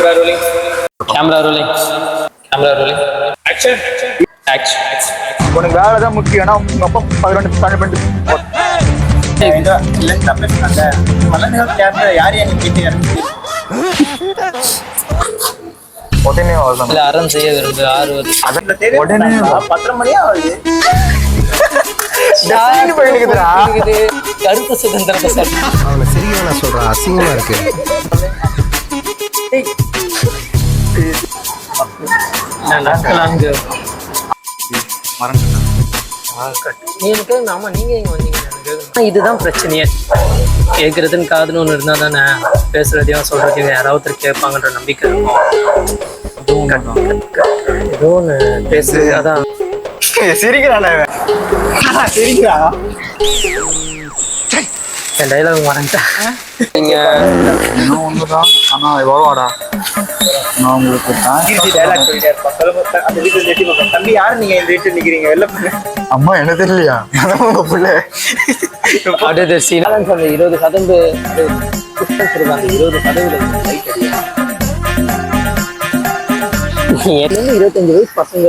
Camera rolling. Camera rolling. Camera rolling. Action. Action. உனக்கு வேலை தான் முக்கியம். உங்க அப்பா 12 பண்ணிட்டு இல்லைன்னு தப்பே சொன்னாங்க. மலர்கள் கேமரா யார் நீ கேட்டு உடனே அவ்வளோதான். இல்ல அறம் செய்ய விரும்பு ஆர்வம். அதில் தெரியும் உடனே 10 மணி ஆகுது. கருத்து சுதந்திரத்தை சொல்றேன். அவனை சரியா நான் சொல்றேன், அசிங்கமா இருக்கு. இதுதான் பிரச்சனையே. கேட்கறதுன்னு காதுன்னு ஒண்ணு இருந்தா தானே பேசுறதையும் சொல்றதையும் யாராவது கேட்பாங்கன்ற நம்பிக்கை இருக்கும். ஏதோ ஒண்ணு பேசுறது அதான் சிரிக்கிறான் சிரிக்கிறா. என் டைலாக் மறந்துட்டேன். நீங்க இன்னும் ஒண்ணுதான். ஆனா எவ்வளோடா நான் உங்களுக்கு டைலாக் சொல்லிட்டே இருப்பான். அந்த வீட்டுல நெட்டி பார்ப்பேன். தம்பி யாரு நீங்க இந்த வீட்டுல நிக்கிறீங்க? வெளில போங்க. அம்மா என்ன தெரியலையா உங்க பிள்ளை அடுத்த சீன் சொல்ற 20% குஷ்டம் சொல்லுவாங்க. 20% 25 வயசு பசங்க